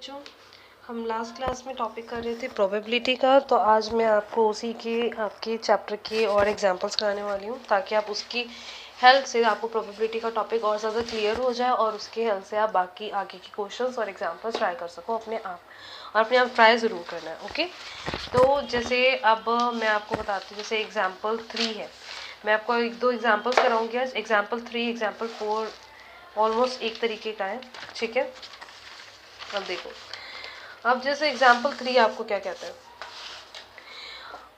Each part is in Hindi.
बच्चों, हम लास्ट क्लास में टॉपिक कर रहे थे प्रोबेबिलिटी का। तो आज मैं आपको उसी के आपके चैप्टर के और एग्जांपल्स कराने वाली हूँ ताकि आप उसकी हेल्प से आपको प्रोबेबिलिटी का टॉपिक और ज़्यादा क्लियर हो जाए और उसके हेल्प से आप बाकी आगे के क्वेश्चंस और एग्जांपल्स ट्राई कर सको अपने आप, और अपने आप ट्राई ज़रूर करना है। ओके, तो जैसे अब मैं आपको बताती हूँ, जैसे एग्जाम्पल 3 है, मैं आपको एक दो एग्जाम्पल्स कराऊंगी आज। एग्जाम्पल 3 एग्जाम्पल 4 ऑलमोस्ट एक तरीके का है, ठीक है। अब देखो, अब जैसे एग्जाम्पल 3 आपको क्या कहता है,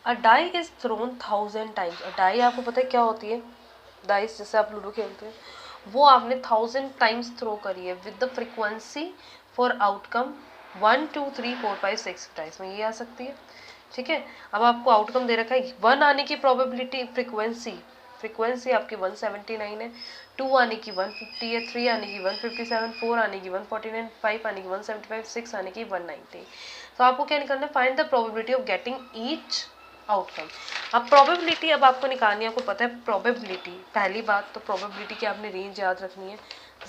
a die is thrown 1000 times. A die आपको पता है क्या होती है, डाइस जैसे आप लूडो खेलते हैं, वो आपने 1000 टाइम्स थ्रो करी है with the frequency for outcome 1 2 3 4 5 6 dice में ये आ सकती है, ठीक है। अब आपको आउटकम दे रखा है 1 आने की प्रोबेबिलिटी, फ्रिक्वेंसी आपकी 179 है, 2 आने की 150 है, 3 आने की 157, 4 आने की 149, 5 आने की 175, 6 आने की 190। तो आपको क्या निकालना है, find the probability of getting each outcome. अब प्रोबेबिलिटी अब आपको निकालनी है, आपको पता है प्रोबेबिलिटी, पहली बात तो प्रोबेबिलिटी की आपने रेंज याद रखनी है,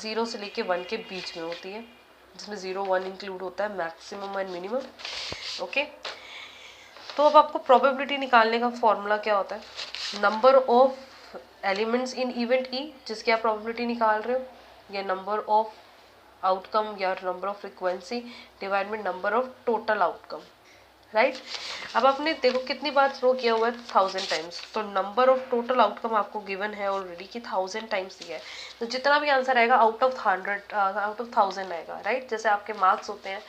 0 से लेके 1 के बीच में होती है, जिसमें 0 1 इंक्लूड होता है, मैक्सिमम एंड मिनिमम। ओके, तो अब आपको प्रोबेबिलिटी निकालने का फॉर्मूला क्या होता है, number of elements in event E जिसकी आप प्रोबेबिलिटी निकाल रहे हो, या नंबर ऑफ आउटकम या नंबर ऑफ फ्रिक्वेंसी डिवाइड में number of total outcome, right. अब आपने देखो कितनी बार थ्रो किया हुआ है, 1000 टाइम्स, तो नंबर ऑफ टोटल आउटकम आपको गिवन है ऑलरेडी कि 1000 टाइम्स दिया है, तो जितना भी आंसर आएगा आउट ऑफ 100 आउट ऑफ 1000 आएगा, राइट। जैसे आपके मार्क्स होते हैं,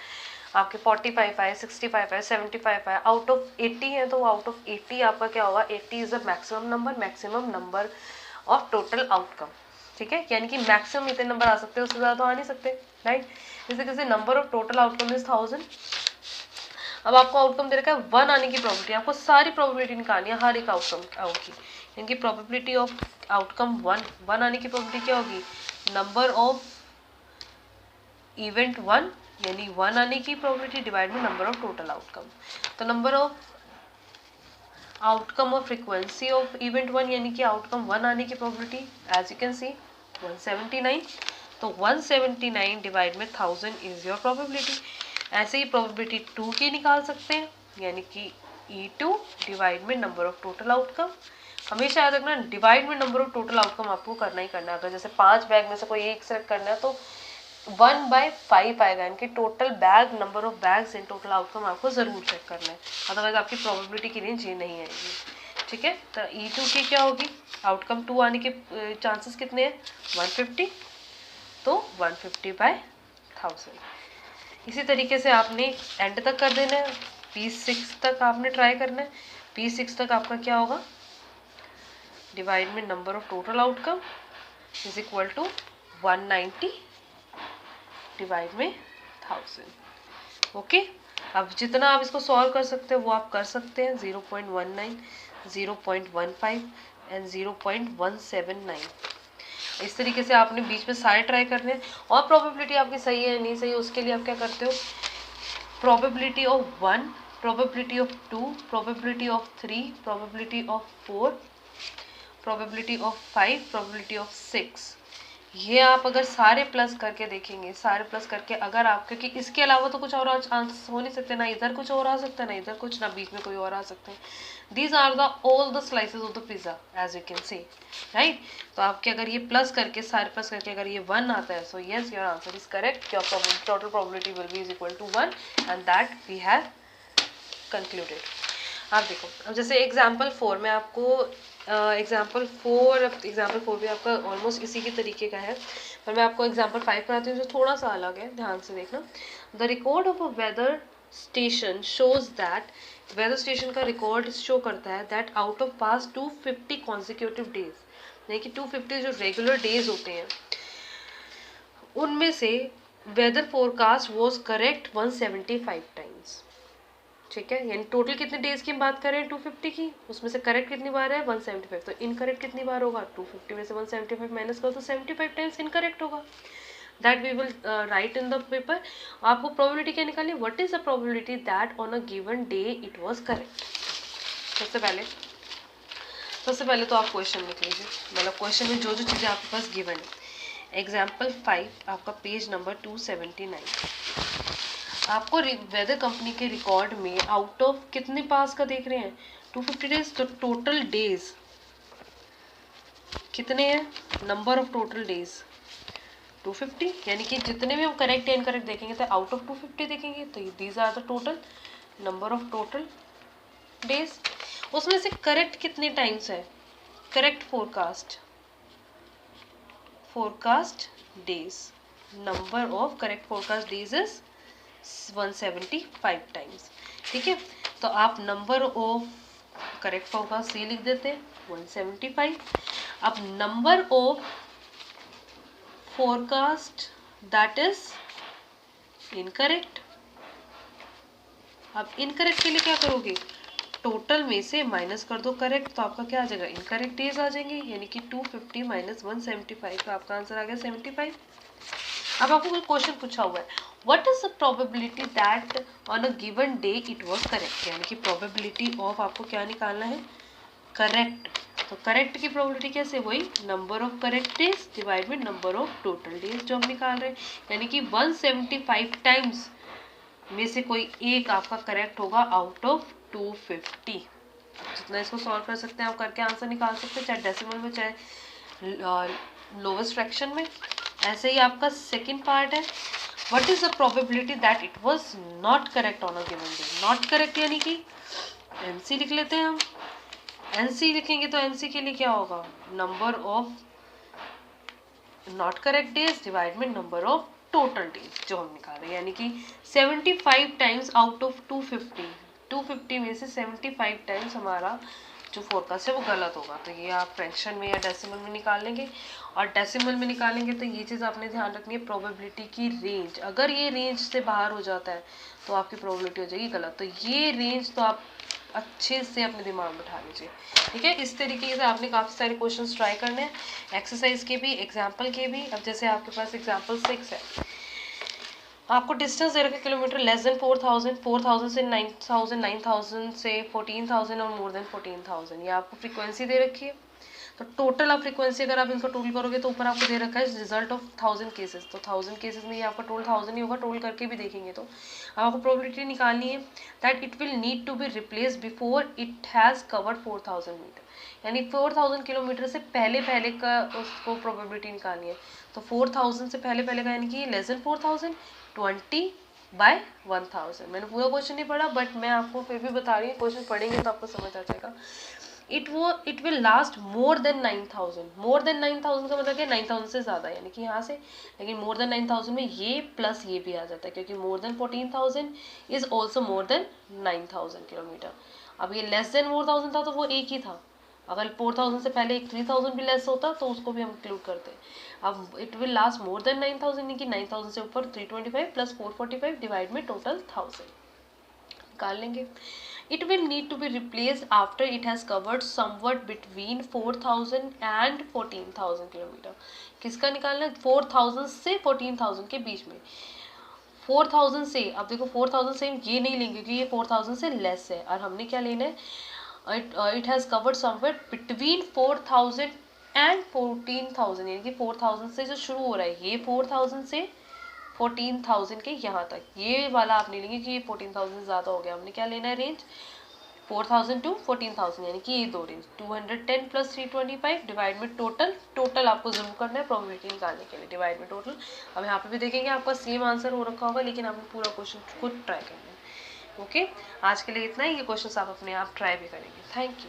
आपके 45 आए, 65 आए, 75 आए, आउट ऑफ 80 है, तो आउट ऑफ 80 आपका क्या होगा, 80 is the maximum number of total outcome, ठीक है। यानी कि मैक्सिमम इतने नंबर आ सकते हैं, उससे ज़्यादा तो आ नहीं सकते, राइट। जैसे जैसे number of total outcome is 1000। अब आपको आउटकम दे रखा है 1 आने की प्रोबेबिलिटी, आपको सारी प्रोबेबिलिटी निकालनी है हर एक आउटकम की, यानी कि प्रोबेबिलिटी ऑफ आउटकम 1 आने की प्रोबेबिलिटी क्या होगी, नंबर ऑफ इवेंट 1 यानी 1 आने की प्रोबेबिलिटी डिवाइड में नंबर ऑफ टोटल आउटकम। तो नंबर ऑफ आउटकम और फ्रीक्वेंसी ऑफ इवेंट 1 यानी कि आउटकम 1 आने की probability as you can see 179, तो 179 डिवाइड में 1000 इज योर प्रोबेबिलिटी। ऐसे ही प्रोबेबिलिटी 2 की निकाल सकते हैं, यानी कि E2 डिवाइड में नंबर ऑफ टोटल आउटकम। हमेशा याद रखना डिवाइड में नंबर ऑफ टोटल आउटकम आपको करना ही करना है। अगर जैसे 5 बैग में से कोई एक सेलेक्ट करना है तो 1/5 आएगा, यानी कि total bag number of bags in total outcome आपको जरूर चेक करना है, अदरवाइज आपकी प्रोबेबिलिटी की रेंज ये नहीं आएगी, ठीक है। तो E2 की क्या होगी, आउटकम 2 आने के चांसेस कितने हैं, 150, तो 150/1000। इसी तरीके से आपने एंड तक कर देना है, P6 तक आपने ट्राई करना है। P6 तक आपका क्या होगा, डिवाइड में number of total outcome is equal to 190 divide में 1000। ओके, अब जितना आप इसको सॉल्व कर सकते हैं वो आप कर सकते हैं, 0.19, 0.15 एंड 0.179। इस तरीके से आपने बीच में सारे ट्राई करने हैं, और प्रोबेबिलिटी आपकी सही है नहीं सही उसके लिए आप क्या करते हो, probability of 1, probability of 2, probability of 3, probability of 4, probability of 5, probability of 6, ये आप अगर सारे प्लस करके देखेंगे, सारे प्लस करके अगर आप, क्योंकि इसके अलावा तो कुछ और आंसर हो नहीं सकते, ना इधर कुछ और आ सकता है, ना इधर कुछ, ना बीच में कोई और आ सकते हैं। These are the all the slices of the pizza as you can see, right. तो आपके अगर ये प्लस करके सारे प्लस करके अगर ये 1 आता है, so yes your answer is correct, your total probability will be is equal to 1 and that we have concluded. आप देखो, अब जैसे एग्जाम्पल 4 में आपको एग्जाम्पल 4 भी आपका ऑलमोस्ट इसी के तरीके का है, पर मैं आपको एग्जाम्पल 5 कराती हूँ जो थोड़ा सा अलग है, ध्यान से देखना। The record of a weather station shows that, weather station का रिकॉर्ड शो करता है that out of past 250 consecutive days, यानी कि 250 जो रेगुलर डेज होते हैं उनमें से weather forecast was correct 175 times, ठीक है। यानी टोटल कितने डेज की हम बात कर रहे हैं 250 की, उसमें से करेक्ट कितनी बार है 175, तो इनकरेक्ट कितनी बार होगा, 250 में से 175 माइनस करो तो 75 टाइम्स इनकरेक्ट होगा, that we will write in the paper. आपको प्रोबेबिलिटी क्या निकालनी, what is the probability that on a given day it was correct. सबसे पहले तो आप क्वेश्चन लिख लीजिए, मतलब क्वेश्चन में जो जो चीज़ें आपके पास गिवन है। एग्जाम्पल 5 आपका पेज नंबर 279। आपको वेदर कंपनी के रिकॉर्ड में आउट ऑफ कितने पास का देख रहे हैं, 250 डेज, तो टोटल डेज कितने हैं, नंबर ऑफ टोटल डेज 250, यानी कि जितने भी हम करेक्ट या इनकरेक्ट देखेंगे तो आउट ऑफ 250 देखेंगे, तो these are the total number of total days. उसमें से करेक्ट कितने टाइम्स है, correct forecast days, number of correct forecast days is 175 times. ठीक है, तो आप नंबर ऑफ करेक्ट फोरकास्ट से लिख देते हैं 175। अब number of forecast that is incorrect, अब इनकरेक्ट के लिए क्या करोगे, टोटल में से माइनस कर दो करेक्ट, तो आपका क्या आ जाएगा, इनकरेक्ट डेज आ जाएंगे, यानी कि 250 माइनस 175, तो आपका आंसर आ गया 75। अब आपको कोई क्वेश्चन पूछा हुआ है, what is the probability that on a given day it was correct, यानी कि प्रोबेबिलिटी ऑफ आपको क्या निकालना है, करेक्ट। तो करेक्ट की प्रोबेबिलिटी कैसे, वही number of correct days divide by number of total days जो हम निकाल रहे हैं, यानी कि 175 टाइम्स में से कोई एक आपका करेक्ट होगा आउट ऑफ 250। जितना इसको सॉल्व कर सकते हैं आप करके आंसर निकाल सकते हैं, चाहे डेसिमल में चाहे लोवेस्ट फ्रैक्शन में। ऐसे ही आपका सेकंड पार्ट है, what is the probability that it was not correct on a given day. Not correct यानी कि एनसी लिख लेते हैं हम, एनसी लिखेंगे तो एनसी के लिए क्या होगा, number of not correct days divide में नंबर ऑफ टोटल डेज जो हम निकाल रहे हैं, यानी कि 75 टाइम्स आउट ऑफ 250 में से 75 टाइम्स हमारा जो फोरकास्ट है वो गलत होगा। तो ये आप फ्रैक्शन में या डेसिमल में निकाल लेंगे, और डेसिमल में निकालेंगे तो ये चीज़ आपने ध्यान रखनी है, प्रोबेबिलिटी की रेंज, अगर ये रेंज से बाहर हो जाता है तो आपकी प्रोबेबिलिटी हो जाएगी गलत। तो ये रेंज तो आप अच्छे से अपने दिमाग में बिठा लीजिए। ठीक है, इस तरीके से आपने काफ़ी सारे क्वेश्चंस ट्राई करने हैं, एक्सरसाइज के भी, एग्जाम्पल के भी। अब जैसे आपके पास एग्जाम्पल 6 है, आपको डिस्टेंस दे रखा है किलोमीटर लेस देन 4000, 4000 से 9000, 9000 से 14000 और मोर देन 14000, ये आपको फ्रीक्वेंसी दे रखी है। तो टोटल आप फ्रीक्वेंसी अगर आप इनका टोटल करोगे तो ऊपर आपको दे रखा है रिजल्ट ऑफ 1000 केसेस, तो 1000 केसेस में ये आपका टोटल 1000 ही होगा, टोटल करके भी देखेंगे तो अब आपको प्रोबेबिलिटी निकालनी है that it will need to be replace before it has covered 4000 meter, यानी 4000 किलोमीटर से पहले पहले का उसको प्रोबेबिलिटी निकालनी है। तो 4000 से पहले पहले का यानी कि लेस देन 4000, 20/1000। मैंने पूरा क्वेश्चन नहीं पढ़ा बट मैं आपको फिर भी बता रही हूँ, क्वेश्चन पढ़ेंगे तो आपको समझ आ जाएगा। It will last more than 9000, more than 9000 का मतलब क्या, 9000 से ज़्यादा, यानी कि यहाँ से, लेकिन मोर देन 9000 में ये प्लस ये भी आ जाता है, क्योंकि more than 14000 is also more than 9000 kilometre. अब ये लेस देन 4000 था तो वो एक ही था, अगर 4000 से पहले एक 3000 भी लेस होता तो उसको भी हम इंक्लूड करते हैं। अब it will last more than 9000, यानी कि 9000 से ऊपर 325 प्लस 445 डिवाइड में टोटल 1000 निकाल लेंगे। It will need to be replaced after it has covered somewhat between 4000 and 14000 kilometre. किसका निकालना है, 4000 से 14000 के बीच में। 4000 से, अब देखो 4000 से ये नहीं लेंगे क्योंकि ये 4000 से लेस है, और हमने क्या लेना है, it has covered somewhere between 4000 and 14000, यानी कि 4000 से जो शुरू हो रहा है ये 4000 से 14000 के यहाँ तक, ये वाला आप नहीं लेंगे कि ये 14000 से ज़्यादा हो गया। हमने क्या लेना है, रेंज 4000 टू 14000, यानी कि ये दो रेंज 210 प्लस 325 डिवाइड में टोटल आपको जरूर करना है प्रोबेबिलिटी निकालने के लिए, डिवाइड में टोटल। अब यहाँ पे भी देखेंगे आपका सेम आंसर हो रखा होगा, लेकिन आपने पूरा क्वेश्चन खुद ट्राई करना है। ओके, आज के लिए इतना ही, ये क्वेश्चन आप अपने आप ट्राई भी करेंगे। Thank you.